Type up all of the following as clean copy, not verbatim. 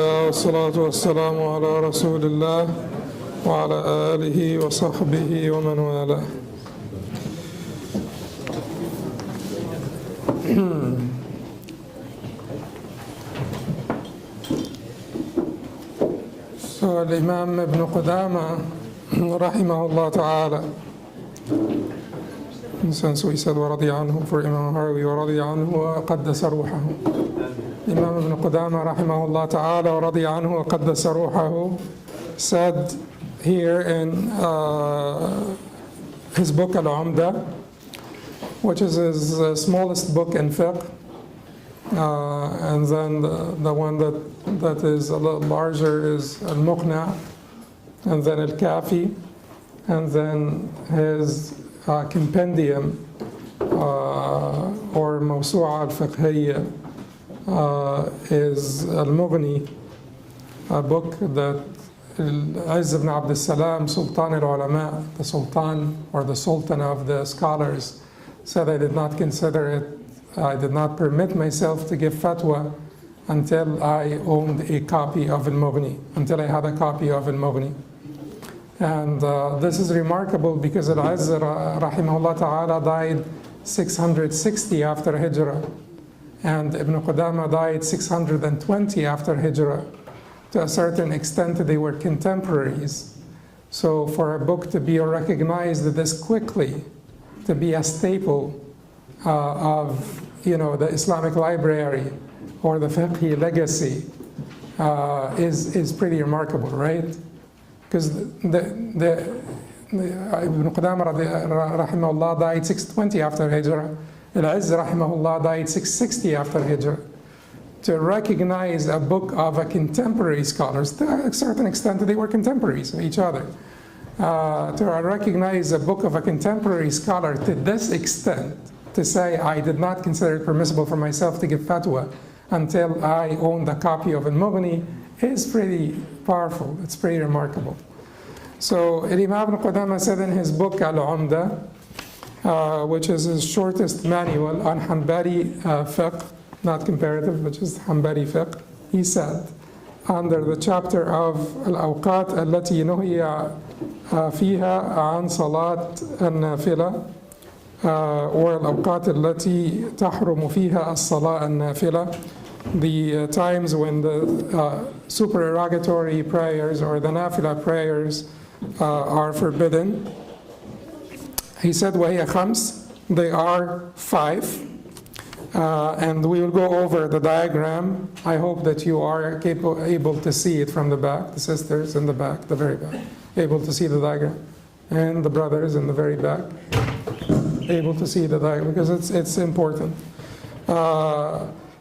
والصلاة والسلام على رسول الله وعلى آله وصحبه ومن والاه. So Imam Ibn Qudamah rahimahullah ta'ala, since we said ورضي عنه for Imam Harwi ورضي عنه وقدس روحه. Imam Ibn Qudamah rahimahullah ta'ala ورضي عنه وقدس روحه said here in his book al-Umdat, which is his smallest book in fiqh, and then the one that is a little larger is al-Muqna', and then al-Kafi, and then his compendium or Mawsu'a al-Fiqhiyya is al-Mughni, a book that Izz ibn Abd al-Salam, Sultan al-Ulama, the Sultan or the Sultan of the scholars, said I did not consider it, I did not permit myself to give fatwa until I owned a copy of al-Mughni, until I had a copy of al-Mughni. And this is remarkable because al-Izz rahimahullah ta'ala died 660 after Hijrah, and Ibn Qudamah died 620 after Hijrah. To a certain extent, they were contemporaries. So for a book to be recognized this quickly, to be a staple of the Islamic library or the fiqh legacy is pretty remarkable, right? Because Ibn Qudamah rahimahullah died 620 after Hijrah. Al-Izz rahimahullah died 660 after Hijrah. To recognize a book of a contemporary scholars, to a certain extent they were contemporaries of each other. To recognize a book of a contemporary scholar to this extent, to say I did not consider it permissible for myself to give fatwa until I owned a copy of al-Mughni is pretty powerful, it's pretty remarkable. So Imam Ibn Qudamah said in his book al-Umdat, which is his shortest manual on Hanbali Fiqh, not comparative, but just Hanbali Fiqh, he said, under the chapter of al-Awqat التي نهي فيها عن صلاة النافلة or al-Awqat التي تحرم فيها الصلاة النافلة, the times when the supererogatory prayers or the nafila prayers are forbidden. He said وهي خمس, they are 5. And we will go over the diagram. I hope that you are able to see it from the back, the sisters in the back, the very back, able to see the diagram, and the brothers in the very back, able to see the diagram because it's important.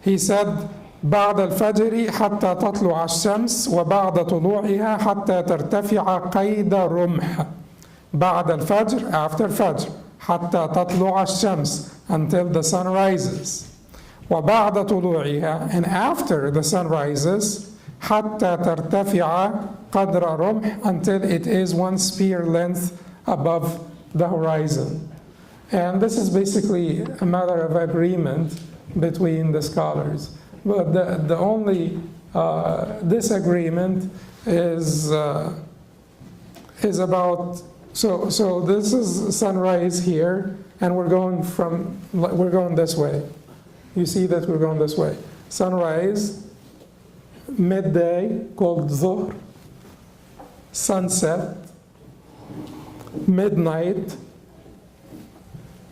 He said, بعد الفجر حتى تطلع الشمس وبعد طلوعها حتى ترتفع قيد رمح. بعد الفجر, after Fajr, حتى تطلع الشمس, until the sun rises. وبعد طلوعها, and after the sun rises, حتى ترتفع قدر رمح, until it is 1 spear length above the horizon. And this is basically a matter of agreement between the scholars. But the only disagreement is about, so this is sunrise here, and we're going this way. You see that we're going this way. Sunrise, midday called dhuhr, sunset, midnight.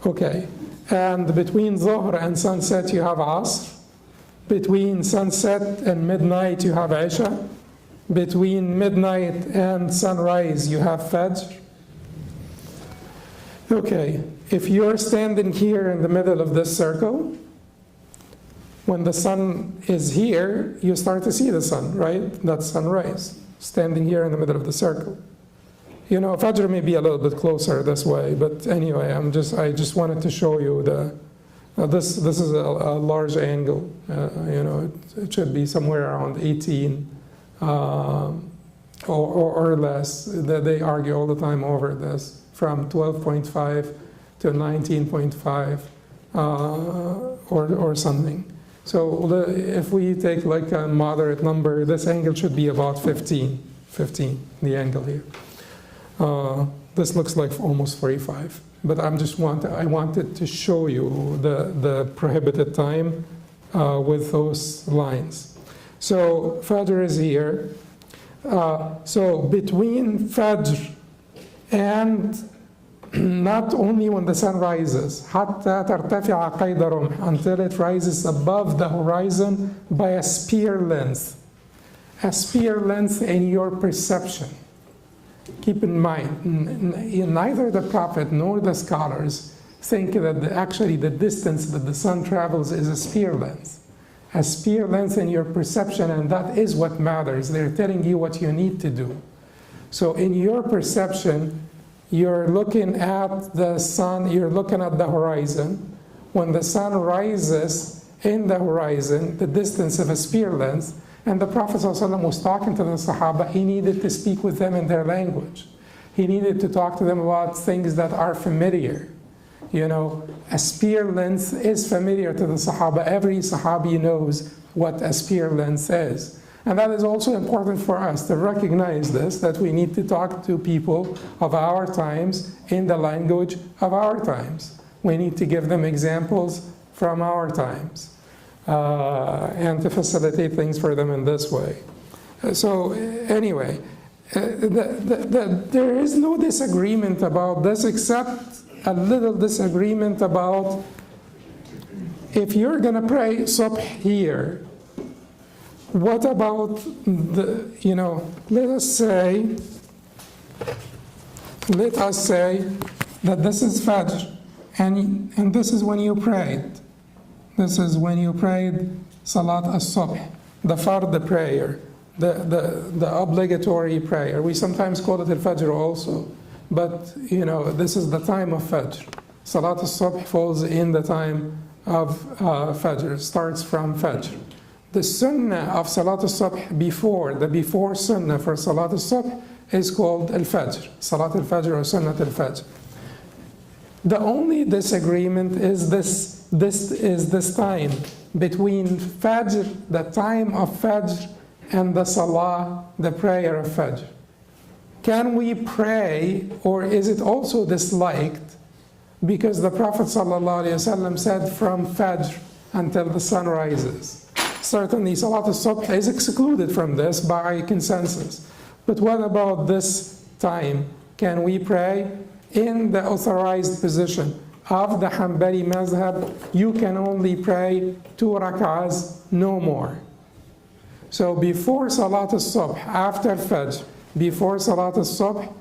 Okay, and between dhuhr and sunset you have asr. Between sunset and midnight you have isha. Between midnight and sunrise you have fajr. Okay, if you're standing here in the middle of this circle, when the sun is here, you start to see the sun, right? That's sunrise, standing here in the middle of the circle. Fajr may be a little bit closer this way, but anyway, I just wanted to show you this is a large angle. It should be somewhere around 18 or less. They argue all the time over this, from 12.5 to 19.5 or something. So if we take like a moderate number, this angle should be about 15, the angle here. This looks like almost 45. But I wanted to show you the prohibited time with those lines. So Fajr is here. So between Fajr and not only when the sun rises, حتى ترتفع قيد رمح, until it rises above the horizon by a spear length. A spear length in your perception. Keep in mind, neither the Prophet nor the scholars think that actually the distance that the sun travels is a spear length. A spear length in your perception, and that is what matters. They're telling you what you need to do. So in your perception, you're looking at the sun, you're looking at the horizon. When the sun rises in the horizon, the distance of a spear length, and the Prophet ﷺ was talking to the Sahaba, he needed to speak with them in their language. He needed to talk to them about things that are familiar. You know, a spear length is familiar to the Sahaba. Every Sahabi knows what a spear length is. And that is also important for us to recognize this, that we need to talk to people of our times in the language of our times. We need to give them examples from our times. And to facilitate things for them in this way. So anyway, there is no disagreement about this except a little disagreement about if you're going to pray subh here, what about the, you know, let us say that this is Fajr and this is when you prayed. This is when you prayed Salat al-Subh, the Fard prayer, the obligatory prayer. We sometimes call it al-Fajr also, but you know, this is the time of Fajr. Salat al-Subh falls in the time of Fajr, starts from Fajr. The Sunnah of Salat al-Subh before Sunnah for Salat al-Subh is called al-Fajr, Salat al-Fajr or Sunnah al-Fajr. The only disagreement is this time between Fajr, the time of Fajr, and the Salah, the prayer of Fajr. Can we pray, or is it also disliked? Because the Prophet ﷺ said from Fajr until the sun rises. Certainly Salat al-Subh is excluded from this by consensus. But what about this time? Can we pray? In the authorized position of the Hanbali Madhab, you can only pray 2 rak'ahs, no more. So before Salat al-Subh, after Fajr, before Salat al-Subh,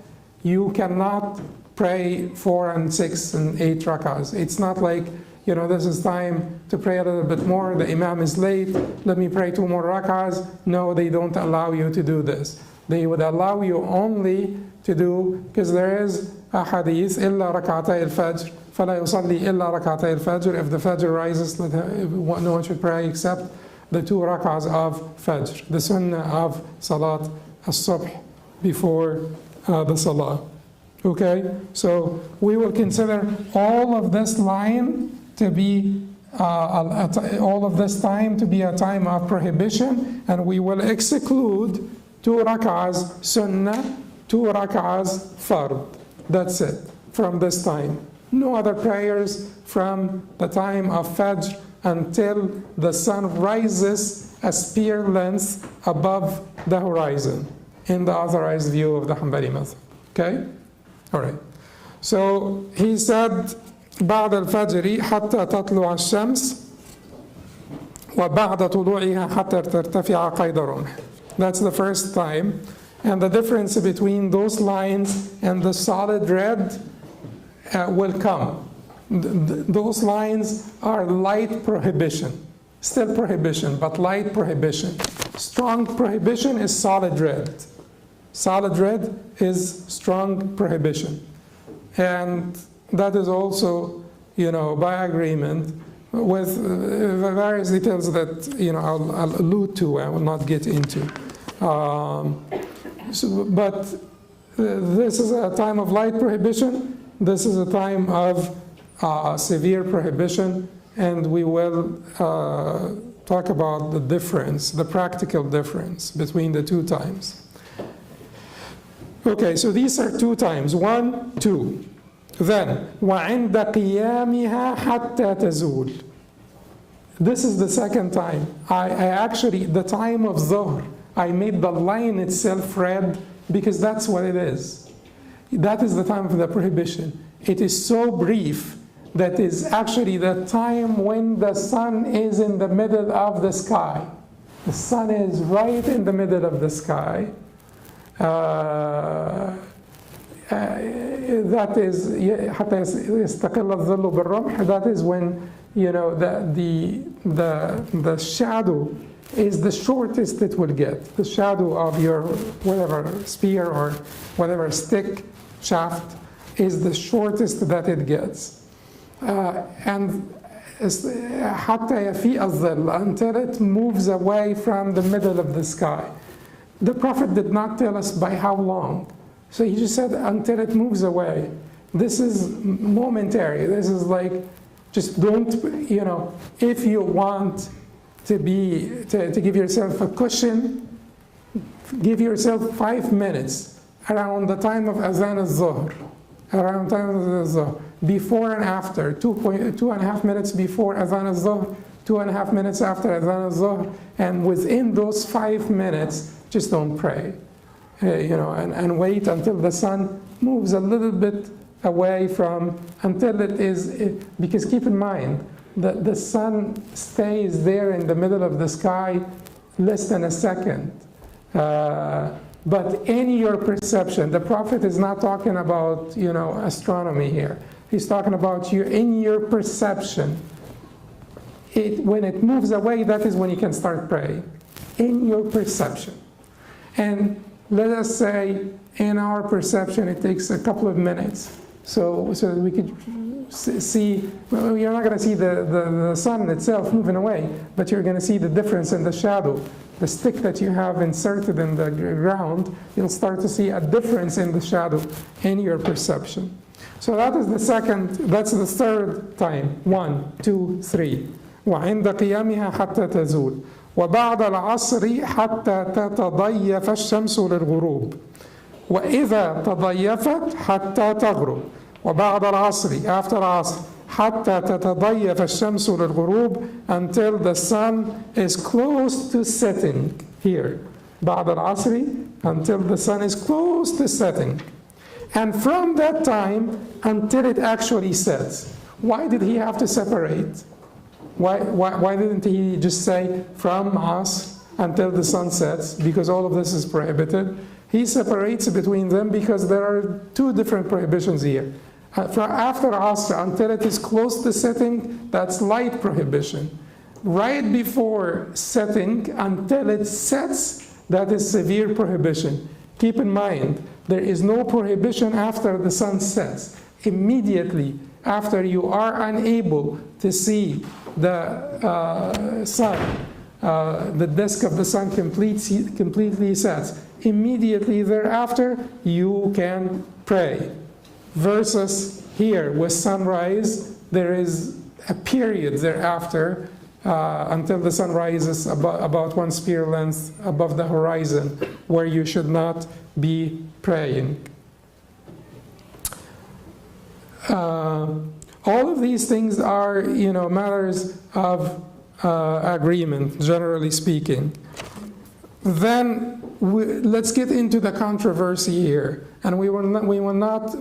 you cannot pray 4 and 6 and 8 rak'ahs. It's not like, you know, this is time to pray a little bit more, the Imam is late, let me pray 2 more rak'ahs. No, they don't allow you to do this. They would allow you only to do, because there is a hadith, إِلَّا رَكَعَتَيْ الْفَجْرِ فَلَا يُصَلِّي إِلَّا رَكَعَتَيْ الْفَجْرِ. If the Fajr rises, no one should pray except the 2 rak'ahs of Fajr, the Sunnah of Salat al-Subh before the Salah. Okay, so we will consider all of this line to be all of this time to be a time of prohibition, and we will exclude 2 rak'ahs Sunnah, 2 rak'ahs Fard. That's it from this time. No other prayers from the time of Fajr until the sun rises a spear length above the horizon, in the authorized view of the Hanbali Madhab. Okay? All right. So he said, بعد الفجر حتى تطلع الشمس وبعد طلوعها حتى ترتفع قيد رمح. That's the first time. And the difference between those lines and the solid red will come. Those lines are light prohibition. Still prohibition, but light prohibition. Strong prohibition is solid red. Solid red is strong prohibition. And that is also, you know, by agreement with various details that, you know, I'll allude to, I will not get into. But this is a time of light prohibition. This is a time of severe prohibition, and we will talk about the difference, the practical difference between the two times. Okay, so these are 2 times, 1, 2. Then, وَعِنْدَ قِيَامِهَا حَتَّى تَزُولُ. This is the second time. I actually, the time of Dhuhr, I made the line itself red because that's what it is. That is the time of the prohibition. It is so brief that is actually the time when the sun is in the middle of the sky. The sun is right in the middle of the sky. That is حتى يستقل الظل بالرمح. That is when, you know, the shadow is the shortest it will get. The shadow of your whatever spear or whatever stick shaft is the shortest that it gets. And حتى يفيء الظل, until it moves away from the middle of the sky. The Prophet did not tell us by how long. So he just said until it moves away. This is momentary. This is like, just don't, you know, if you want to give yourself a cushion, give yourself 5 minutes around the time of Azan al-Zuhr, around time of al-Zuhr, before and after, 2.5 minutes before Azan al-Zuhr, 2.5 minutes after Azan al-Zuhr, and within those 5 minutes, just don't pray, you know, and wait until the sun moves a little bit away from, until it is, because keep in mind that the sun stays there in the middle of the sky less than a second. But in your perception, the Prophet is not talking about, you know, astronomy here. He's talking about you in your perception. When it moves away, that is when you can start praying. In your perception. And let us say, in our perception, it takes a couple of minutes. So that we could see, well, you're not going to see the sun itself moving away, but you're going to see the difference in the shadow. The stick that you have inserted in the ground, you'll start to see a difference in the shadow in your perception. So that is the second, that's the third time. 1, 2, 3. وعند قيامها حتى تزول وبعد العصر حتى تتضيف الشمس للغروب وإذا تضيفت حتى تغرب وبعد العصر after العصر حتى تتضيف الشمس للغروب until the sun is close to setting here. بعد العصر until the sun is close to setting. And from that time until it actually sets. Why did he have to separate? Why didn't he just say from Asr until the sun sets? Because all of this is prohibited. He separates between them because there are 2 different prohibitions here. From after Asr until it is close to setting, that's light prohibition. Right before setting until it sets, that is severe prohibition. Keep in mind, there is no prohibition after the sun sets. Immediately after you are unable to see the sun, the disk of the sun completely sets, immediately thereafter you can pray. Versus here with sunrise, there is a period thereafter until the sun rises about 1 spear length above the horizon where you should not be praying. All of these things are, you know, matters of agreement, generally speaking. Then let's get into the controversy here, and we will not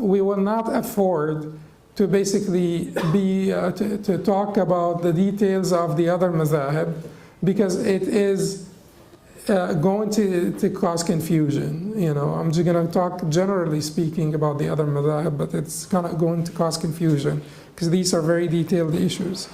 afford to basically to talk about the details of the other madhab, because it is going to cause confusion. You know, I'm just going to talk generally speaking about the other madhab, but it's going to cause confusion because these are very detailed issues.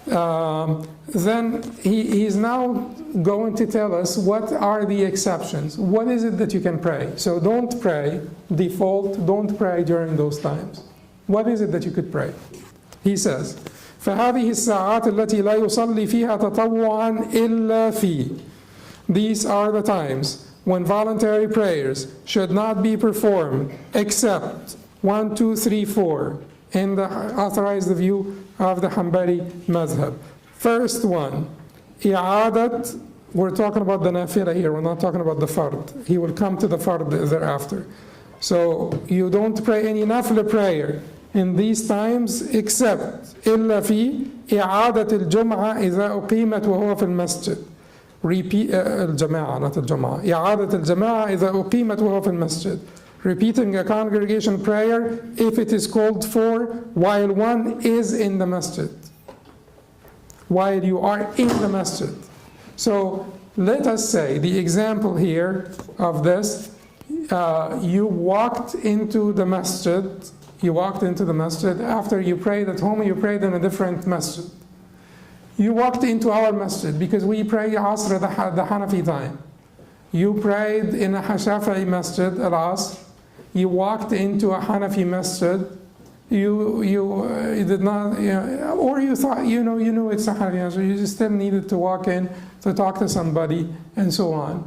Then he's now going to tell us what are the exceptions. What is it that you can pray? So don't pray, default, don't pray during those times. What is it that you could pray? He says, فهذه الساعات التي لا يصلي فيها تطوعا إلا في. These are the times when voluntary prayers should not be performed except 1, 2, 3, 4 in the authorized view of the Hanbali Madhab. First one i'adat, we're talking about the nafila here, we're not talking about the fard. He will come to the fard thereafter. So you don't pray any nafila prayer in these times except إلا في إعادة الجمعة إذا أقيمت وهو في المسجد. Repeat الجماعة, not الجمعة. إعادة الجماعة إذا أقيمت وهو في المسجد. Repeating a congregation prayer if it is called for while one is in the masjid. While you are in the masjid. So let us say the example here of this, you walked into the masjid. You walked into the masjid after you prayed at home. You prayed in a different masjid. You walked into our masjid because we pray Asr the Hanafi time. You prayed in a Shafi'i masjid al-Asr. You walked into a Hanafi masjid. You did not, or you thought you knew it's a Hanafi masjid. You just still needed to walk in to talk to somebody and so on.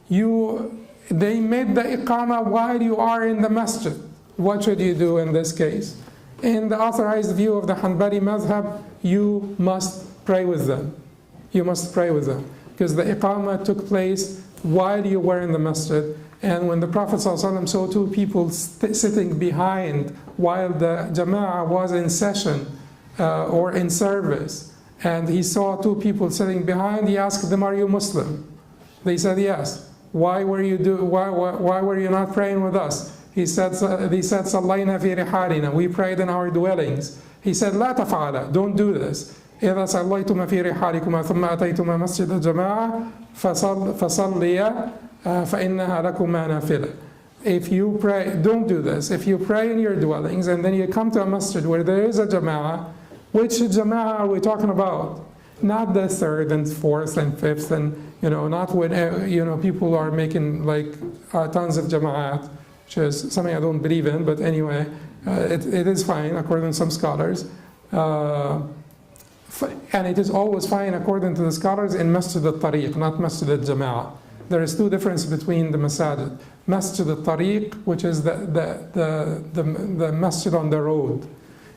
They made the iqamah while you are in the masjid. What should you do in this case? In the authorized view of the Hanbali Madhab, you must pray with them. You must pray with them. Because the iqamah took place while you were in the masjid. And when the Prophet ﷺ saw two people sitting behind while the jama'ah was in session or in service, and he saw two people sitting behind, he asked them, "Are you Muslim?" They said, "Yes." Why were you not praying with us? He said, "Sallayna fi rihalina." We prayed in our dwellings. He said, "La taf'ala." Don't do this. إذا صليتما في رحالكما ثم أتيتما مسجد الجماعة فصليا فإنها لكما نافلة. If you pray, don't do this. If you pray in your dwellings and then you come to a masjid where there is a jama'ah, which jama'ah are we talking about? Not the third and fourth and fifth, and not when people are making like tons of jama'at, which is something I don't believe in, but anyway, it is fine according to some scholars. And it is always fine according to the scholars in Masjid al-Tariq, not Masjid al-Jama'ah. There is two differences between the masajid. Masjid al-Tariq, which is the masjid on the road.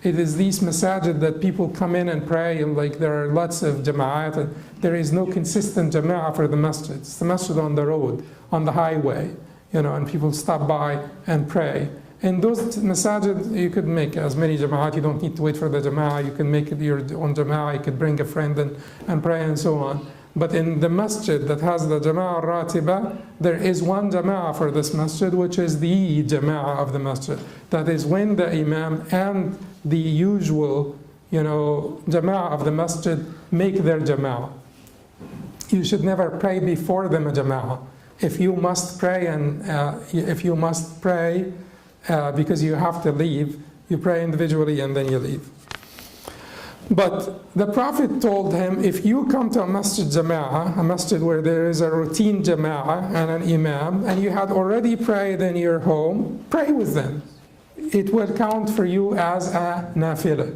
It is these masajid that people come in and pray, and like there are lots of jama'at, and there is no consistent jama'ah for the masjid. It's the masjid on the road, on the highway, and people stop by and pray. In those masajid, you could make as many jama'at. You don't need to wait for the jama'ah. You can make it your own jama'ah. You could bring a friend and pray and so on. But in the masjid that has the jama'ah ratiba, there is one jama'ah for this masjid, which is the jama'ah of the masjid. That is when the imam and the usual, jama'ah of the masjid make their jama'ah. You should never pray before them a jama'ah. If you must pray because you have to leave, you pray individually and then you leave. But the Prophet told him, if you come to a masjid jama'ah, a masjid where there is a routine jama'ah and an imam, and you had already prayed in your home, pray with them. It will count for you as a nafilah.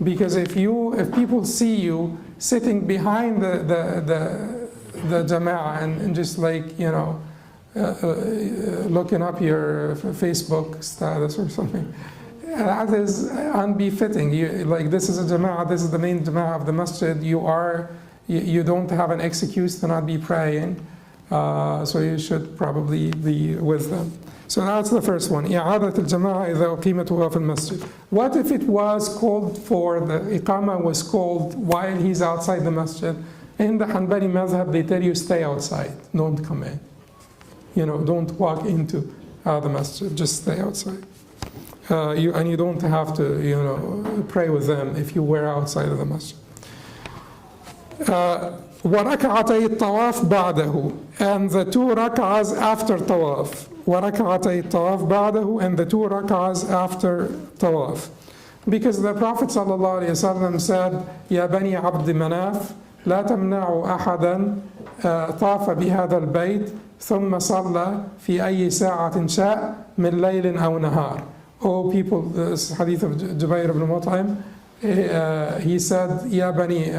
Because if people see you sitting behind the jama'ah and just like, looking up your Facebook status or something, that is unbefitting. This is a jama'ah, this is the main jama'ah of the masjid. You don't have an excuse to not be praying, so you should probably be with them. So that's the first one. إعادة الجماعة إذا أقيمت وهو في المسجد. What if it was called for, the iqamah was called while he's outside the masjid? In the Hanbali Madhab, they tell you stay outside, don't come in. Don't walk into the masjid, just stay outside. And you don't have to, pray with them if you were outside of the masjid. وَرَكَعَتَيِ الطَّوَافِ بَعْدَهُ, and the two rak'ahs after tawaf. وَرَكَعَتَيِ الطَّوَافِ بَعْدَهُ, and the two rak'ahs after tawaf. Because the Prophet ﷺ said, يَا بَنِي عَبْدِ مَنَافٍ لا تمنعوا أحدا طاف بهذا البيت ثم صلى في أي ساعة شاء من ليل أو نهار. Oh people, this hadith of Jubair ibn Mut'im, he said, يا بني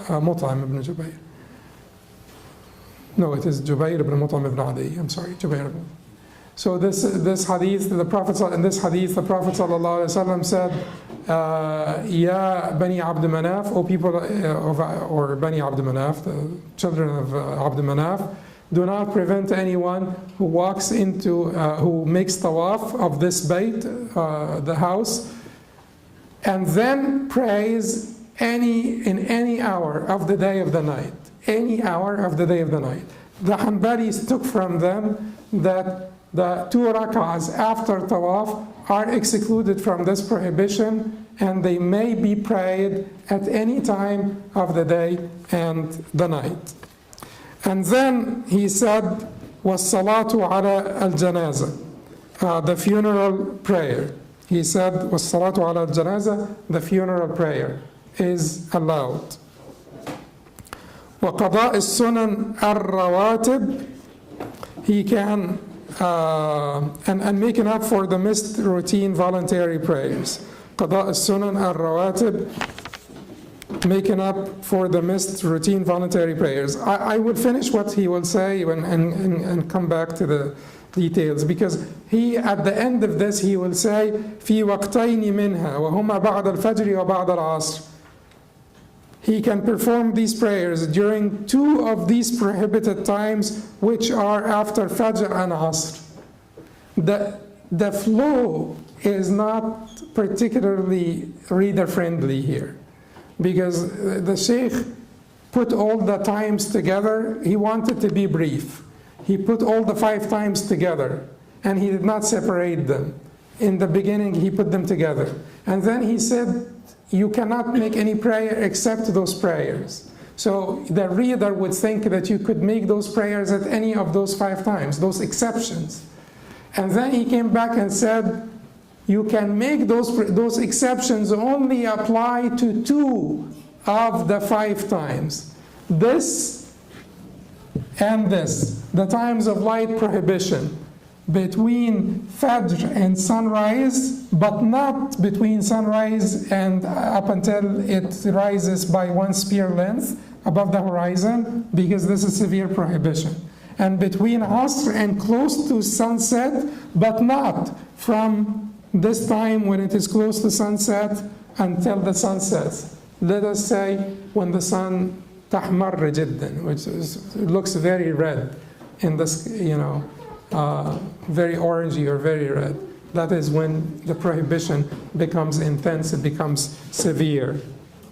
مطعم ibn Jubair. No, it is Jubair ibn Mut'im ibn Adi. I'm sorry, Jubair ibn. So this hadith, the Prophet ﷺ said, Ya Bani Abd Manaf, O people or Bani Abd Manaf, the children of Abd Manaf, do not prevent anyone who walks into, who makes tawaf of this bayt, the house, and then prays in any hour of the day of the night. Any hour of the day of the night. The Hanbalis took from them that the 2 rak'ahs after tawaf are excluded from this prohibition, and they may be prayed at any time of the day and the night. And then he said, وَالصَّلَاةُ عَلَى الْجَنَازَةِ, the funeral prayer. He said, وَالصَّلَاةُ عَلَى الْجَنَازَةِ, the funeral prayer is allowed. وَقَضَاءِ السُّنَنِ الرَّوَاتِبِ, he can, and making up for the missed routine voluntary prayers. قَضَاءِ السُّنَنِ الرَّوَاتِبِ, making up for the missed routine voluntary prayers. I will finish what he will say and come back to the details, because he, at the end of this, he will say, في وقتين منها وهما بعد الفجر وبعد العصر. He can perform these prayers during 2 of these prohibited times, which are after Fajr and Asr. The flow is not particularly reader-friendly here, because the Sheikh put all the times together. He wanted to be brief. He put all the 5 times together, and he did not separate them. In the beginning, he put them together. And then he said, you cannot make any prayer except those prayers. So the reader would think that you could make those prayers at any of those 5 times, those exceptions. And then he came back and said, you can make those exceptions only apply to 2 of the 5 times. This and this, the times of light prohibition, between Fajr and sunrise, but not between sunrise and up until it rises by 1 spear length above the horizon, because this is severe prohibition. And between Asr and close to sunset, but not from this time when it is close to sunset until the sun sets. Let us say when the sun tahmar jiddan, which looks very red in this, very orangey or very red. That is when the prohibition becomes intense, it becomes severe.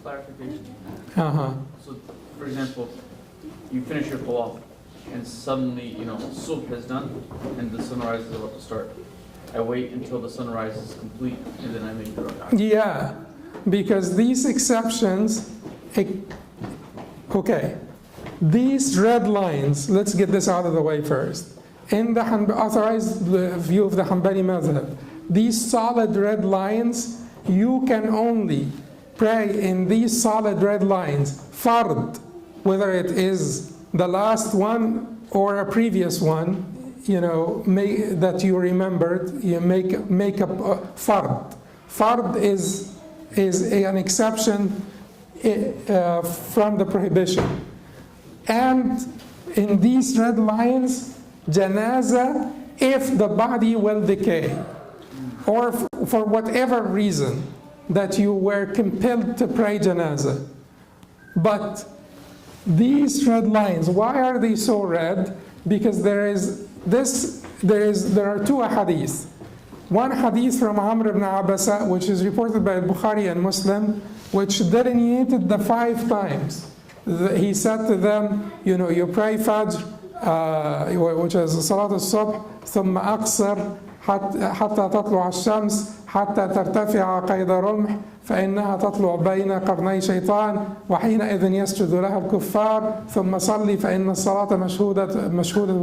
Clarification. Uh-huh. So, for example, you finish your tawaf and suddenly, subh is done and the sunrise is about to start. I wait until the sunrise is complete and then I make the rak'ah. Yeah, because these exceptions, okay, these red lines, let's get this out of the way first. In the authorized view of the Hanbali Madhab, these solid red lines, you can only pray in these solid red lines, fard, whether it is the last one or a previous one, that you remembered, you make a fard. Fard is an exception from the prohibition. And in these red lines, janazah, if the body will decay, or for whatever reason that you were compelled to pray janazah. But these red lines, why are they so red? Because there are 2 hadith. One hadith from Amr ibn Abasa, which is reported by Bukhari and Muslim, which delineated the 5 times. He said to them, you pray Fajr, which is Salat al-Subh, ثم أقصر حتى تطلع الشمس حتى ترتفع قيد رمح فإنها تطلع بين قرني شيطان وحينئذ يسجد لها الكفار ثم صلي فإن الصلاة مشهودة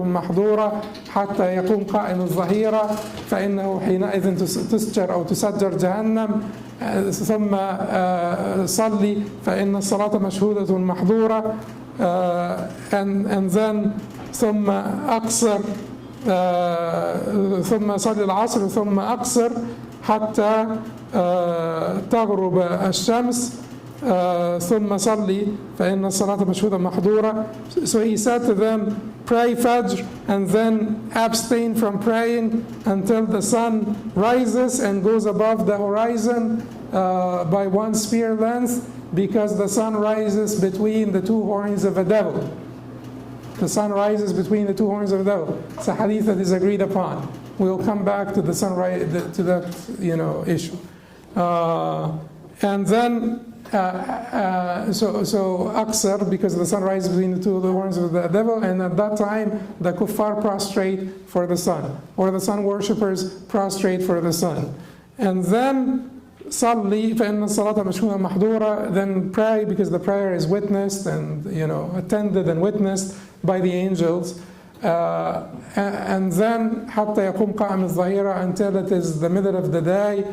محظورة حتى يقوم قائم الظهيرة فإنه حينئذ تسجر أو تسجر جهنم ثم صلي فإن الصلاة مشهودة محظورة and then ثم أقصر ثم صلي العصر ثم أقصر حتى تغرب الشمس ثم صلي فإن الصلاة مشهودة محظورة. So he said to them, pray Fajr and then abstain from praying until the sun rises and goes above the horizon, by one spear length because the sun rises between the two horns of a devil. The sun rises between the two horns of the devil. It's a hadith that is agreed upon. We'll come back to the sunrise, to that issue. And then so Aqsar, because the sun rises between the two horns of the devil, and at that time the kuffar prostrate for the sun, or the sun worshippers prostrate for the sun. And then Salli فإن الصلاة مشهودة محظورة, then pray because the prayer is witnessed and attended and witnessed by the angels. And then حتى يقوم قائم الظهيرة, until it is the middle of the day,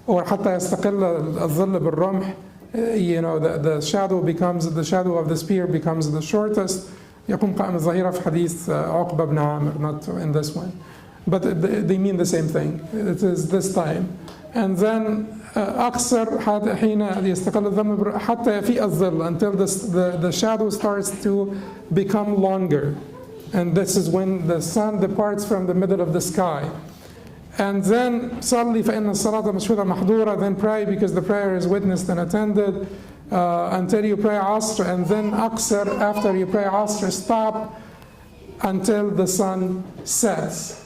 or حتى يستقل الظل بالرمح, the shadow of the spear becomes the shortest. يقوم قائم الظهيرة في حديث عقبة بن عامر, not in this one, but they mean the same thing. It is this time. And then أقصر حين يستقل الظل حتى يفيء الظل, until the shadow starts to become longer. And this is when the sun departs from the middle of the sky. And then صلي فإن الصلاة مشهودة محظورة, then pray because the prayer is witnessed and attended, until you pray Asr. And then أقصر, after you pray Asr, stop until the sun sets.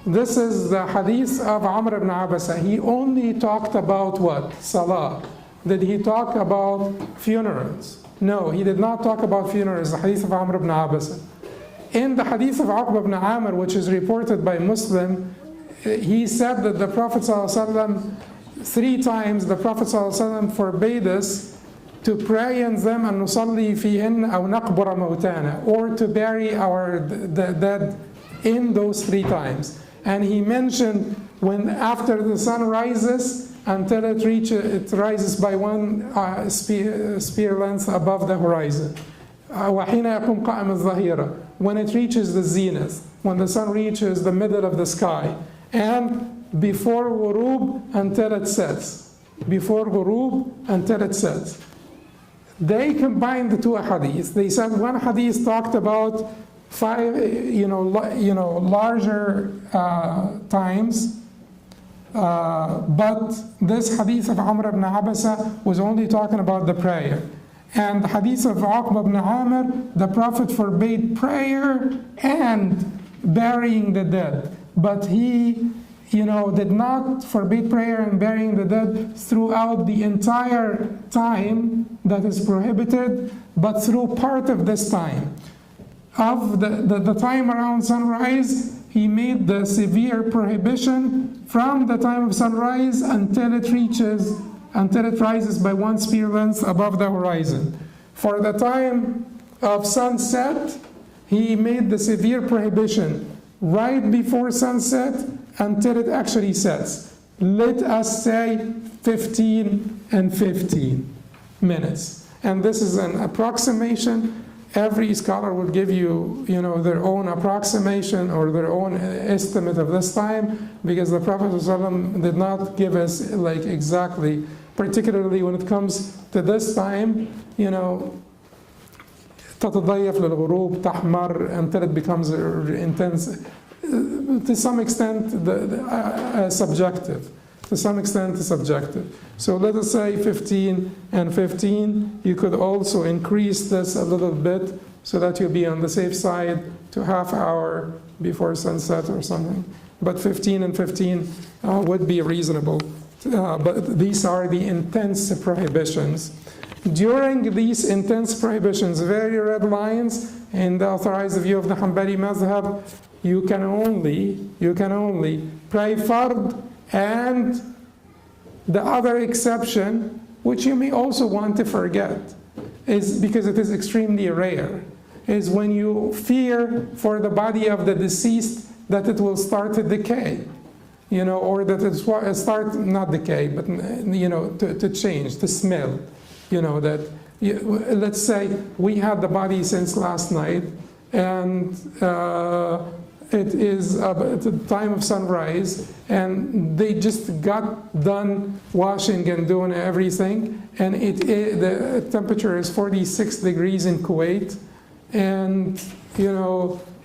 This is the hadith of Amr ibn Abasa. He only talked about what? Salah. Did he talk about funerals? No, he did not talk about funerals. The hadith of Amr ibn Abasa. In the hadith of Uqba ibn Amr, which is reported by Muslim, he said that the Prophet ﷺ, 3 times the Prophet ﷺ forbade us to pray in them and nusalli fihin aw naqbura mawtana, or to bury the dead in those 3 times. And he mentioned when after the sun rises until it rises by one spear length above the horizon. وحين يقوم قائم الظهيرة, when it reaches the zenith, when the sun reaches the middle of the sky, and before ghurub until it sets. Before ghurub until it sets. They combined the 2 hadiths. They said one hadith talked about 5, larger times, but this hadith of Amr ibn Abasa was only talking about the prayer. And the hadith of Uqba ibn Amr, the Prophet forbade prayer and burying the dead. But he, did not forbid prayer and burying the dead throughout the entire time that is prohibited, but through part of this time. Of the time around sunrise, he made the severe prohibition from the time of sunrise until it rises by one spear length above the horizon. For the time of sunset, he made the severe prohibition right before sunset until it actually sets. Let us say 15 and 15 minutes. And this is an approximation. Every scholar will give you, their own approximation or their own estimate of this time, because the Prophet ﷺ did not give us exactly, particularly when it comes to this time, تتضيف للغروب تحمر until it becomes intense. To some extent, subjective. To some extent, subjective. So let us say 15 and 15. You could also increase this a little bit so that you'll be on the safe side to half hour before sunset or something. But 15 and 15 would be reasonable. But these are the intense prohibitions. During these intense prohibitions, very red lines, in the authorized view of the Hanbali Madhab, you can only pray fard, and the other exception, which you may also want to forget, is because it is extremely rare, is when you fear for the body of the deceased that it will start to decay, or that it start, not decay, but to change, to smell, let's say we had the body since last night, and it is at the time of sunrise, and they just got done washing and doing everything, and the temperature is 46 degrees in Kuwait, and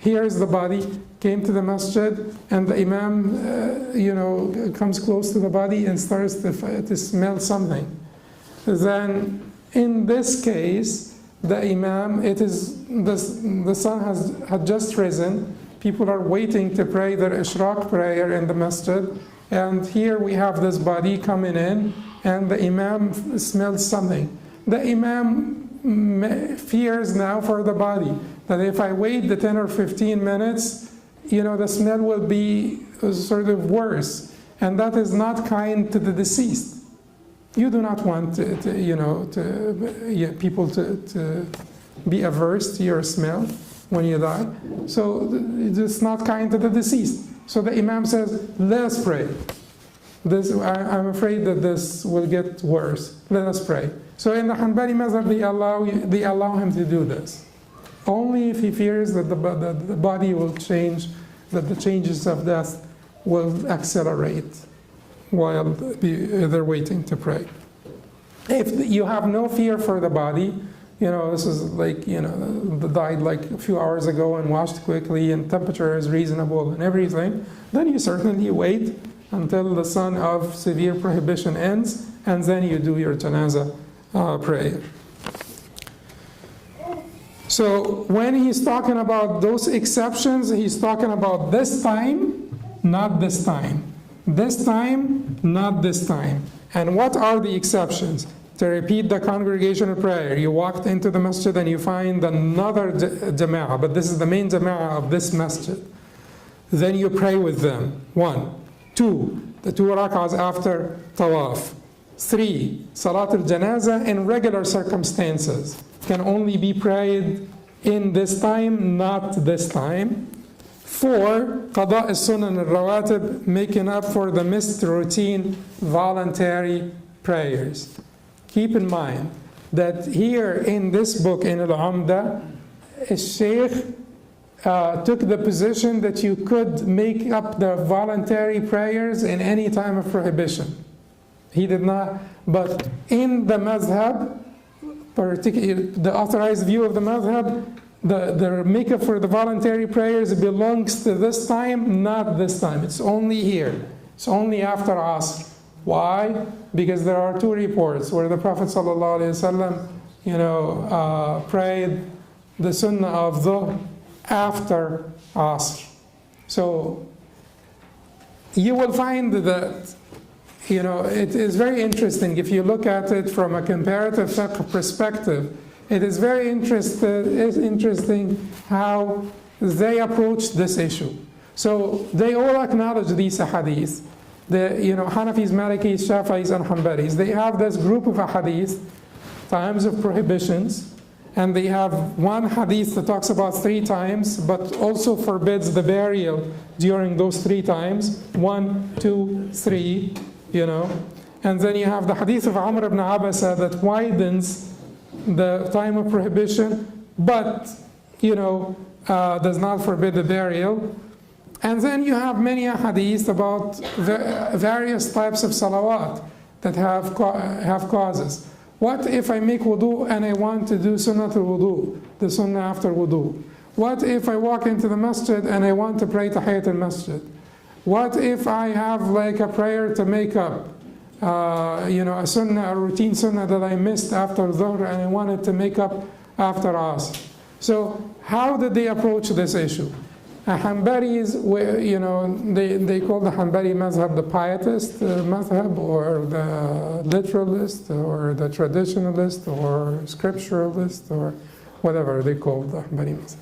here is the body, came to the masjid, and the imam, comes close to the body and starts to smell something. Then, in this case, the imam, the sun had just risen, people are waiting to pray their ishraq prayer in the masjid, and here we have this body coming in, and the imam smells something. The imam fears now for the body, that if I wait the 10 or 15 minutes, the smell will be sort of worse, and that is not kind to the deceased. You do not want people to be averse to your smell when you die. So it's not kind to the deceased. So the imam says, let us pray. I'm afraid that this will get worse. Let us pray. So in the Hanbali Madhab, they allow him to do this. Only if he fears that the body will change, that the changes of death will accelerate while they're waiting to pray. If you have no fear for the body, this is like, died like a few hours ago and washed quickly and temperature is reasonable and everything, then you certainly wait until the sun of severe prohibition ends, and then you do your janazah prayer. So when he's talking about those exceptions, he's talking about this time, not this time. This time, not this time. And what are the exceptions? To repeat the congregational prayer. You walked into the masjid and you find another jama'ah, but this is the main jama'ah of this masjid. Then you pray with them. 1. 2. The 2 rak'ahs after tawaf. 3. Salat al-janazah in regular circumstances can only be prayed in this time, not this time. 4. Qada as-sunan al-rawatib, making up for the missed routine voluntary prayers. Keep in mind that here in this book, in al-Umdat, Shaykh took the position that you could make up the voluntary prayers in any time of prohibition. He did not, but in the Madhab, particularly the authorized view of the Madhab, the makeup for the voluntary prayers belongs to this time, not this time. It's only here. It's only after Asr. Why? Because there are 2 reports where the Prophet ﷺ, prayed the sunnah of Dhuhr after Asr. So you will find that, it is very interesting if you look at it from a comparative fiqh perspective. It is very interesting how they approach this issue. So they all acknowledge these ahadith. The Hanafis, Malikis, Shafi'is, and Hanbalis. They have this group of ahadith, times of prohibitions, and they have one hadith that talks about 3 times, but also forbids the burial during those 3 times. 1, 2, 3, And then you have the hadith of Amr ibn Abasa that widens the time of prohibition, but does not forbid the burial. And then you have many hadith about various types of salawat that have causes. What if I make wudu and I want to do sunnatul wudu, the sunnah after wudu? What if I walk into the masjid and I want to pray tahiyyat al-masjid? What if I have like a prayer to make up, a sunnah, a routine sunnah that I missed after Dhuhr and I wanted to make up after Asr? So how did they approach this issue? Hanbalis, they call the Hanbali Madhab the pietist Madhab, or the literalist, or the traditionalist, or scripturalist, or whatever they call the Hanbali Madhab.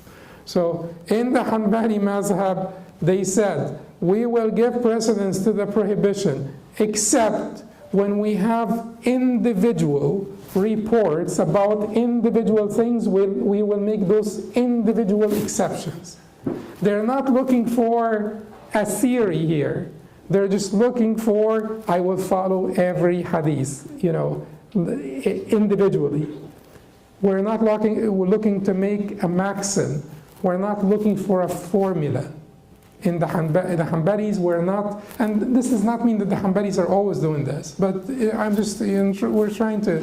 So in the Hanbali Madhab, they said, we will give precedence to the prohibition, except when we have individual reports about individual things, we will make those individual exceptions. They're not looking for a theory here. They're just looking for, I will follow every hadith, individually. We're not looking to make a maxim. We're not looking for a formula. In the Hanbalis, we're not, and this does not mean that the Hanbalis are always doing this, but we're trying to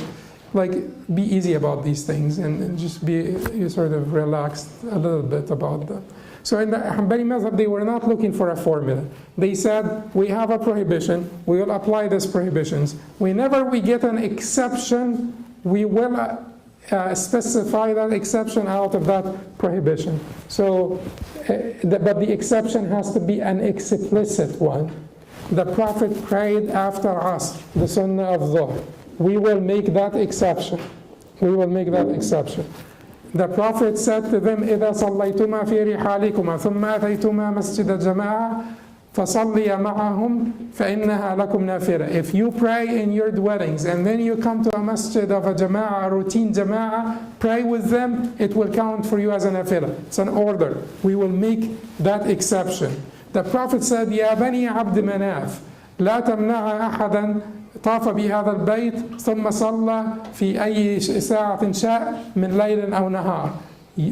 be easy about these things and just be sort of relaxed a little bit about them. So in the Hanbali Madhab, they were not looking for a formula. They said, we have a prohibition, we will apply these prohibitions. Whenever we get an exception, we will specify that exception out of that prohibition. So, but the exception has to be an explicit one. The Prophet prayed after Asr, the Sunnah of Dhuhr. We will make that exception. We will make that exception. The Prophet said to them, إِذَا صَلَّيْتُمَا فِي رِحَالِكُمَا ثُمَّ أَتَيْتُمَا مَسْجِدَ الْجَمَاعَةِ فَصَلِّيَ مَعَهُمْ فَإِنَّهَا لَكُمْ نَافِلَةٌ. If you pray in your dwellings and then you come to a masjid of a jama'ah, a routine jama'ah, pray with them, it will count for you as a nafilah. It's an order. We will make that exception. The Prophet said, يَا بَنِي عَبْدِ مَنَافٍ لَا تَمْنَعَ أَحَدًا طاف بهذا البيت ثم صلى في أي ساعة شاء من ليل أو نهار.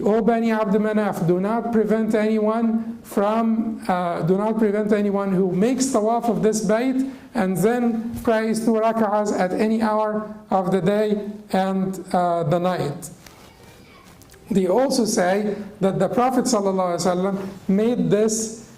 O Bani Abd Manaf, do not prevent anyone who makes tawaf of this bayt and then prays 2 rak'ahs at any hour of the day and the night. They also say that the Prophet ﷺ made this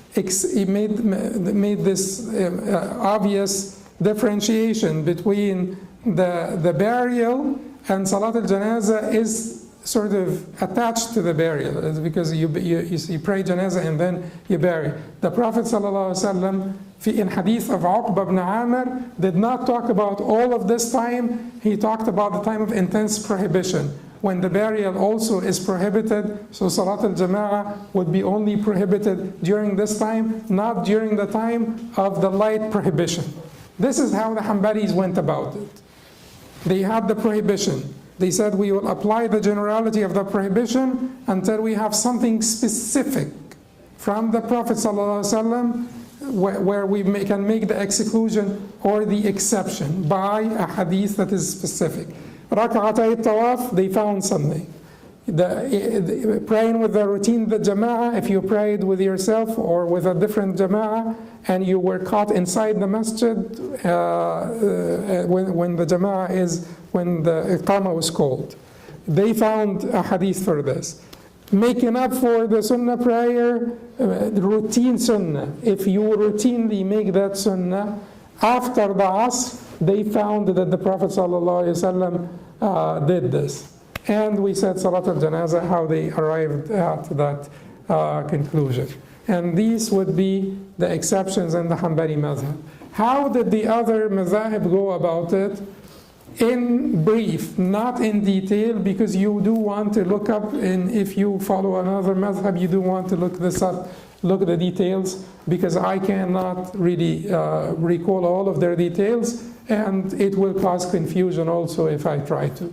obvious differentiation between the burial and Salat al-Janazah is sort of attached to the burial. It's because you pray Janazah and then you bury. The Prophet ﷺ in Hadith of Uqba ibn Amir did not talk about all of this time. He talked about the time of intense prohibition, when the burial also is prohibited. So Salat al-Jama'ah would be only prohibited during this time, not during the time of the light prohibition. This is how the Hanbalis went about it. They had the prohibition. They said we will apply the generality of the prohibition until we have something specific from the Prophet ﷺ where we can make the exclusion or the exception by a hadith that is specific. Rak'atay tawaf, they found something. The praying with the routine, the jama'ah, if you prayed with yourself or with a different jama'ah and you were caught inside the masjid when the jama'ah is, when the iqamah was called. They found a hadith for this. Making up for the sunnah prayer, the routine sunnah. If you routinely make that sunnah after the asr, they found that the Prophet ﷺ did this. And we said Salat al-Janazah, how they arrived at that conclusion. And these would be the exceptions in the Hanbali Madhab. How did the other Madhab go about it? In brief, not in detail, because you do want to look up, and if you follow another Madhab, you do want to look this up, look at the details, because I cannot really recall all of their details, and it will cause confusion also if I try to.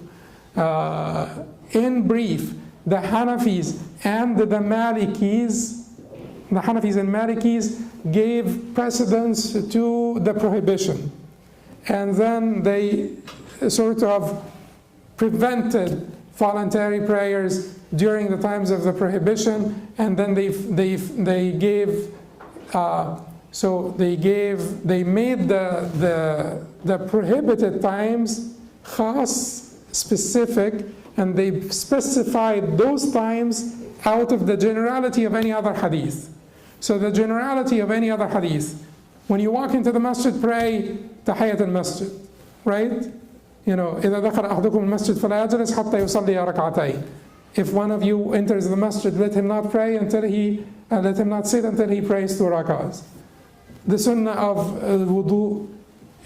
In brief, the Hanafis and the Malikis, gave precedence to the prohibition, and then they sort of prevented voluntary prayers during the times of the prohibition, and then they made the prohibited times khas, specific, and they specified those times out of the generality of any other hadith. So the generality of any other hadith, when you walk into the masjid, pray tahiyyat al-masjid, right? You know, إِذَا دَخَلَ أَحْدُكُمُ الْمَسْجِدَ فَلَا يَجْلِسْ حَتَّى يُصَلِّيَ رَكْعَتَيْنِ. If one of you enters the masjid, let him not pray until let him not sit until he prays 2 rak'ahs. The sunnah of wudu,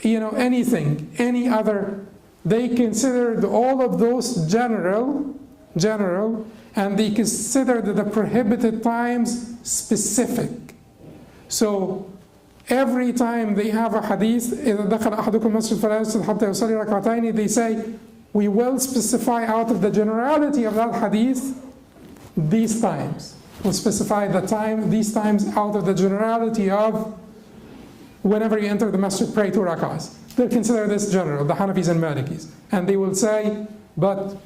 you know, anything, any other. They considered all of those general, and they considered the prohibited times specific. So every time they have a hadith, إِذَا دَخَلَ أَحَدُكُمْ الْمَسْجِدَ فَلَا يَجْلِسْ حَتَّى يُصَلِّيَ رَكْعَتَيْنِ, they say, we will specify out of the generality of that hadith these times. We'll specify these times out of the generality of whenever you enter the masjid, pray 2 rak'ahs. They'll consider this general, the Hanafis and Malikis. And they will say, but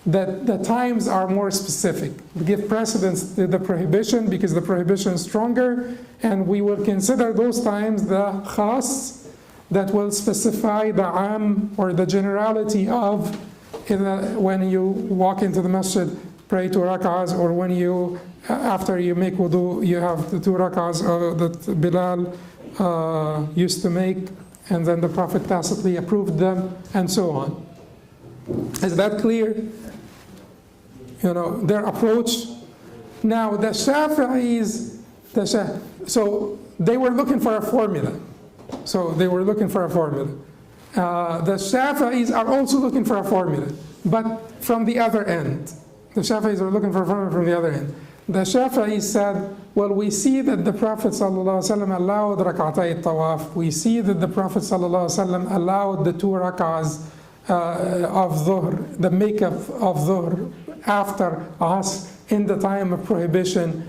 that the times are more specific. We give precedence to the prohibition because the prohibition is stronger, and we will consider those times the khas that will specify the am or the generality of when you walk into the masjid, pray 2 rak'ahs, or when you after you make wudu, you have the 2 rak'ahs that Bilal used to make, and then the Prophet tacitly approved them, and so on. Is that clear? You know, their approach. Now, the Shafi'is, so they were looking for a formula. The Shafi'is are also looking for a formula, but from the other end. The Shafi'is are looking for a formula from the other end. The Shafi'is said, well, we see that the Prophet ﷺ allowed rak'atay tawaf. We see that the Prophet ﷺ allowed the 2 rak'ahs of dhuhr, the makeup of dhuhr after Asr in the time of prohibition.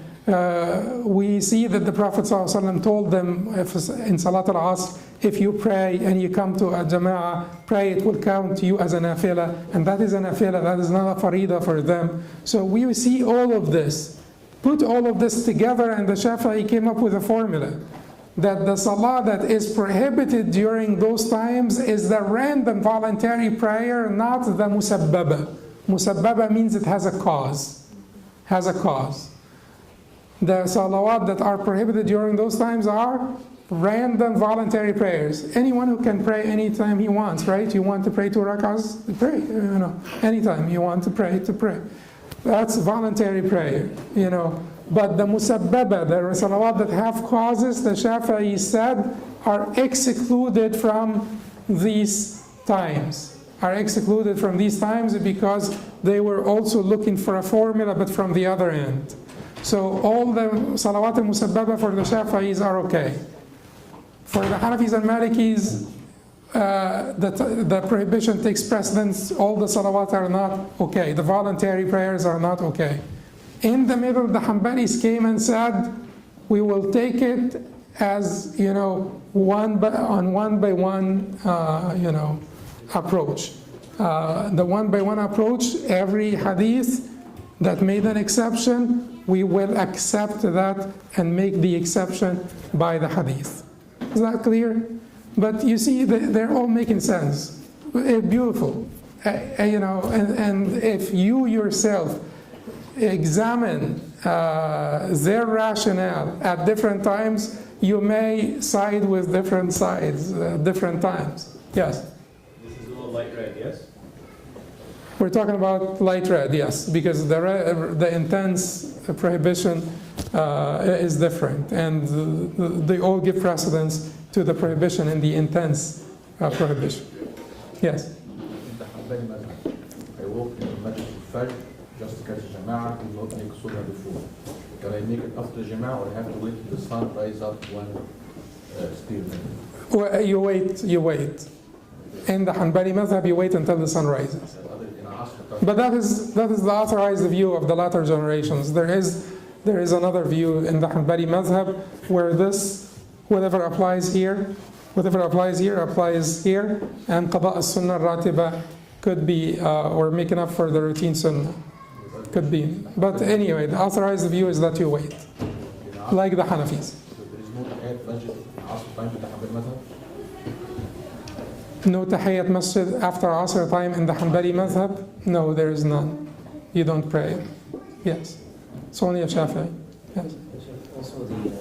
We see that the Prophet ﷺ told them in Salat al-Asr, if you pray and you come to a jama'ah, pray, it will count to you as a nafila, and that is a nafila, that is not a farida for them. So we see all of this. Put all of this together, and the Shafi'i came up with a formula that the salah that is prohibited during those times is the random voluntary prayer, not the musabbaba. Musabbaba means it has a cause. The salawat that are prohibited during those times are random voluntary prayers. Anyone who can pray anytime he wants, right? You want to pray 2 rak'ahs? Pray, you know. Anytime you want to pray. That's voluntary prayer, you know. But the musabbaba, the salawat that have causes, the Shafi'i said, are excluded from these times. Because they were also looking for a formula, but from the other end. So all the salawat al-musabbaba for the Shafi'is are okay. For the Hanafis and Malikis, the prohibition takes precedence. All the salawat are not okay. The voluntary prayers are not okay. In the middle, the Hanbalis came and said, we will take it as, you know, one by one, you know, approach. The one by one approach, every hadith that made an exception, we will accept that and make the exception by the hadith. Is that clear? But you see, they're all making sense. Beautiful. You know, and if you yourself examine their rationale at different times, you may side with different sides different times. Yes? This is all light red, yes? We're talking about light red, yes, because the intense prohibition is different, and they all give precedence to the prohibition in the intense prohibition. Yes? In the Hanbali Madhab, I walk in the Masjid al-Fajr just to catch Jama'ah and not make Surah before. Can I make it after Jama'ah, or I have to wait till the sun rise up when still? Well, you wait. In the Hanbali Madhab, you wait until the sun rises. But that is the authorized view of the latter generations. There is another view in the Hanbali Madhab where this, whatever applies here applies here, and qada as-sunnah ratiba could be, or making up for the routine sunnah, could be. But anyway, the authorized view is that you wait, like the Hanafis. So there is no Tahiyyat Masjid Asr time in the Hanbali Madhab? No tahiyyat masjid after Asr time in the Hanbali Madhab? No, there is none. You don't pray. Yes. It's only a Shafi'i. Yes. Also the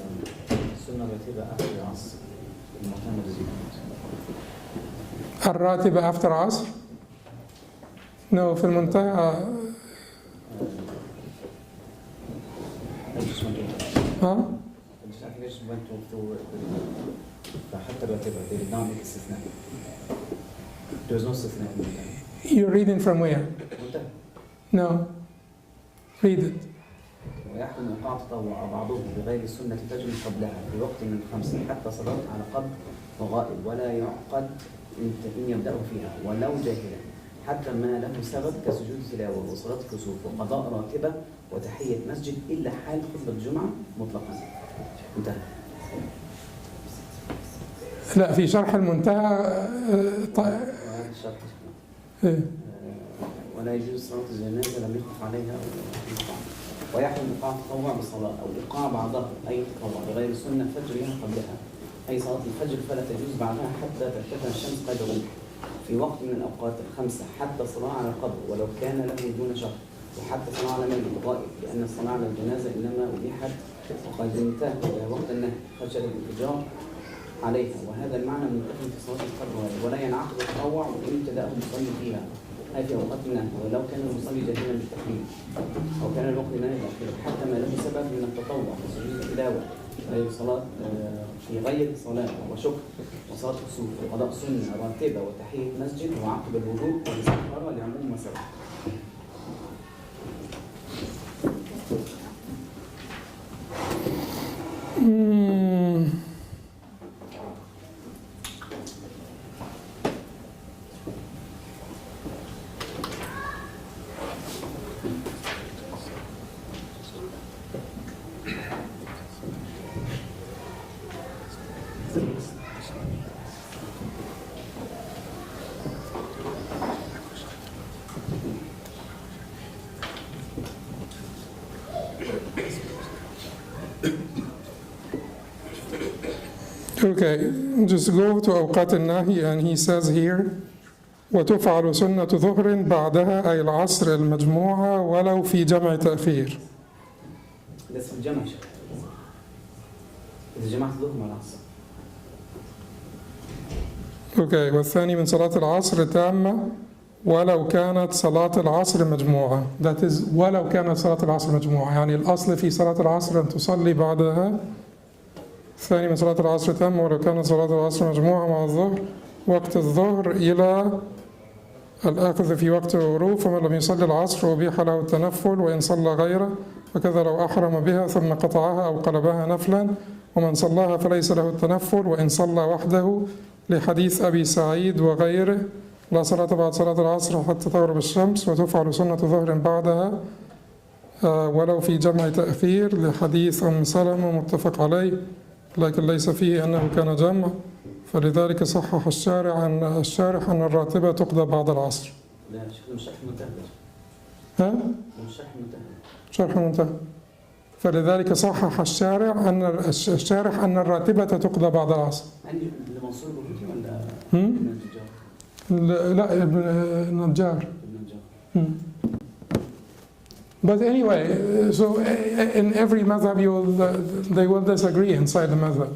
Sunnah Ratiba after Asr. الراتبة after Asr? No, في المنتهى. I just went to حتى الراتبة. They did not make استثناء. There was no استثناء in the time. You're reading from where? No. Read it. ويحرم إيقاع تطوع بعضهم بغير السنة تجري قبلها في وقت من الخمس حتى صلاة على قبر وغائب ولا يعقد إن يبدأ فيها ولو جاهلا حتى ما له سبب كسجود تلاوة وصلاة كسوف وقضاء راتبة وتحية مسجد إلا حال خطبة الجمعة مطلقا. انتهى. لا، في شرح المنتهى ولا يجوز صلاة الجنازة لم يخف عليها ويحرم إيقاع التطوع بالصلاة أو إيقاع بعضها أي تطوع بغير السنة فجرها قبلها أي صلاة الفجر فلا تجوز بعدها حتى ترتفع الشمس قدر في وقت من الأوقات الخمسة حتى الصلاة على القبر ولو كان له دون شهر وحتى صلاة على ميت الغائب، لأن الصلاة على الجنازة إنما أبيحت وقد انتهى وقت النهي خشية الانفجار عليها، وهذا المعنى منتقل في صلاة الفرض ولا ينعقد التطوع وإن ابتدأه المصلي فيها أي في أوقات النهي، ولو كان المصلي جاهلا بالتحريم أو كان الوقت نهي الأخير حتى ما له سبب من التطوع كسجود التلاوة في غير صلاة وشكر وصلاة كسوف وقضاء سنة راتبة وتحية مسجد وعقب الوضوء والاستغفار لعموم ما سبق. Okay, just go to أوقات النهي and he says here وتفعل سنة ظهر بعدها أي العصر المجموعة ولو في جمع تأخير. ده في الجمع شيء. إذا جمعت ظهر مع العصر. Okay, والثاني من صلاة العصر تامة ولو كانت صلاة العصر مجموعة. That is ولو كانت صلاة العصر مجموعة، يعني الأصل في صلاة العصر أن تصلي بعدها. الثاني من صلاة العصر تامة ولو كانت صلاة العصر مجموعة مع الظهر وقت الظهر إلى الأخذ في وقت الغروب، فمن لم يصلي العصر أبيح له التنفل وإن صلى غيره، وكذا لو أحرم بها ثم قطعها أو قلبها نفلا، ومن صلاها فليس له التنفل وإن صلى وحده لحديث أبي سعيد وغيره لا صلاة بعد صلاة العصر حتى تغرب الشمس، وتفعل سنة ظهر بعدها ولو في جمع تأخير لحديث أم سلمة متفق عليه لكن ليس فيه أنه كان جمع، فلذلك صحح الشارح أن الراتبة تقضى بعد العصر. لا مش شرح منتهى. ها؟ مش شرح منتهى. شرح منتهى. فلذلك صحح الشارح أن الراتبة تقضى بعد العصر. عندي لمنصور بروتي ولا ابن النجار؟ لا ابن النجار. But anyway, so in every madhab they will disagree inside the madhab.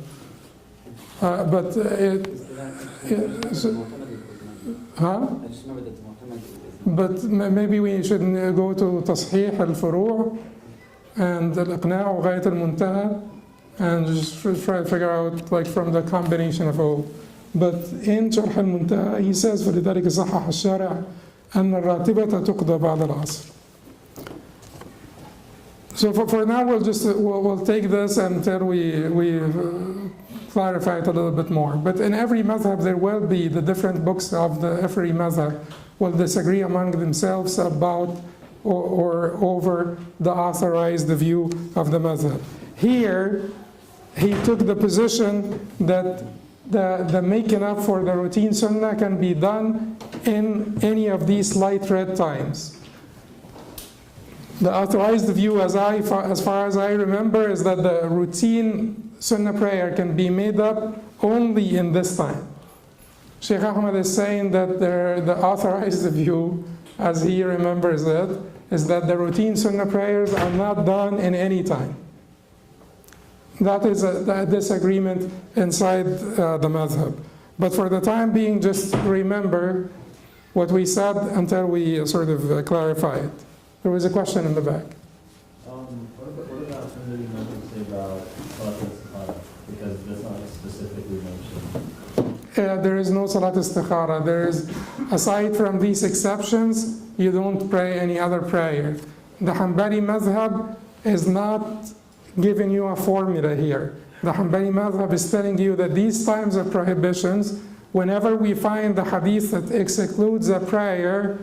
But maybe we should go to تصحيح الفروع and الإقناع وغاية المنتهى and just try to figure out like from the combination of all. But in شرح المنتهى he says فلذلك صحح الشارع أن الراتبة تقضى بعد العصر. So for now we'll take this until we clarify it a little bit more. But in every madhab there will be the different books of every madhab will disagree among themselves about or over the authorized view of the madhab. Here he took the position that the making up for the routine sunnah can be done in any of these light red times. The authorized view, as far as I remember, is that the routine sunnah prayer can be made up only in this time. Sheikh Ahmad is saying that the authorized view, as he remembers it, is that the routine sunnah prayers are not done in any time. That is a disagreement inside the madhab. But for the time being, just remember what we said until we sort of clarify it. There was a question in the back. What about somebody say about Salat al-Istikhara? Because that's not specifically mentioned. There is no Salat al-Istikhara. There is, aside from these exceptions, you don't pray any other prayer. The Hanbali Madhab is not giving you a formula here. The Hanbali Madhab is telling you that these times of prohibitions, whenever we find the hadith that excludes a prayer,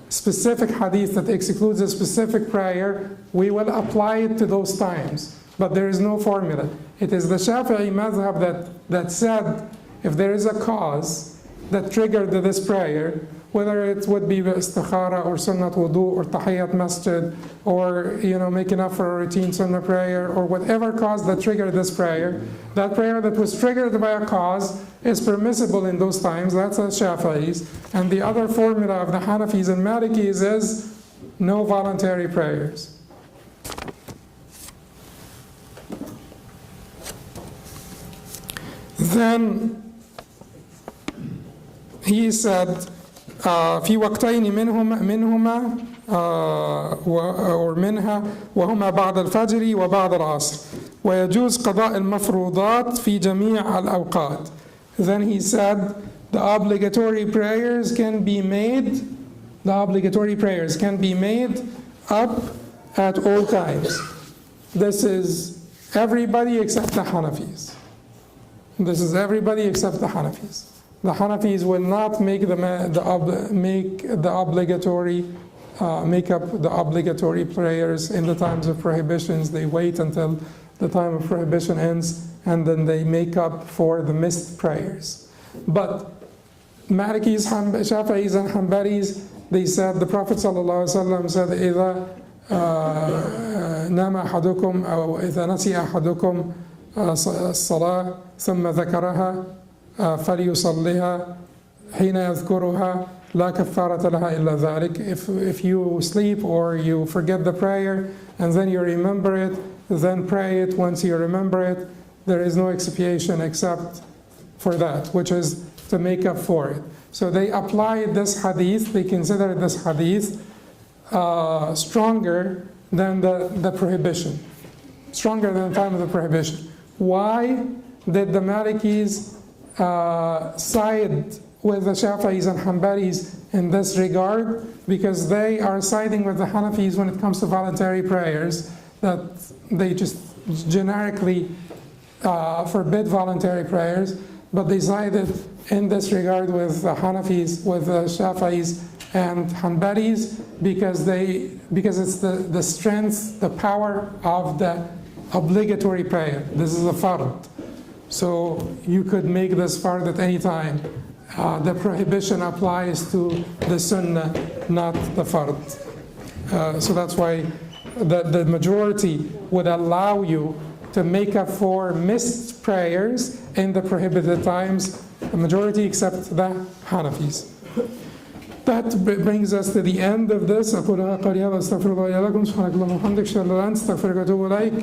specific hadith that excludes a specific prayer, we will apply it to those times. But there is no formula. It is the Shafi'i madhab that said if there is a cause that triggered this prayer, whether it would be istikhara or sunnat wudu or tahiyyat masjid or making up for a routine sunnah prayer or whatever cause that triggered this prayer, that prayer that was triggered by a cause is permissible in those times. That's the Shafi'is. And the other formula of the Hanafis and Malikis is no voluntary prayers. Then he said, في وقتين منهما أو منها وهما بعد الفجر وبعد العصر ويجوز قضاء المفروضات في جميع الأوقات. Then he said the obligatory prayers can be made up at all times. This is everybody except the Hanafis. This is everybody except the Hanafis. The Hanafis will not make up the obligatory prayers in the times of prohibitions. They wait until the time of prohibition ends, and then they make up for the missed prayers. But Malikis, Shafi'is, and Hanbalis, they said, the Prophet ﷺ said, إذا نام أحدكم أو إذا نسي أحدكم الصلاة ثم ذكرها فليصليها حين يذكرها لا كفارة لها إلا ذلك. If you sleep or you forget the prayer and then you remember it, then pray it once you remember it. There is no expiation except for that, which is to make up for it. So they applied this hadith, they considered this hadith stronger than the prohibition, stronger than the time of the prohibition. Why did the Malikis side with the Shafi'is and Hanbalis in this regard? Because they are siding with the Hanafis when it comes to voluntary prayers, that they just generically forbid voluntary prayers, but they sided in this regard with the Hanafis, with the Shafi'is and Hanbalis, because it's the strength, the power of the obligatory prayer. This is a fard. So you could make this fard at any time. The prohibition applies to the sunnah, not the fard. So that's why the majority would allow you to make up for missed prayers in the prohibited times, the majority except the Hanafis. That brings us to the end of this. أقول قولي هذا أستغفر الله لي ولكم سبحانك اللهم وبحمدك أشهد أن لا إله إلا أنت أستغفرك وأتوب إليك.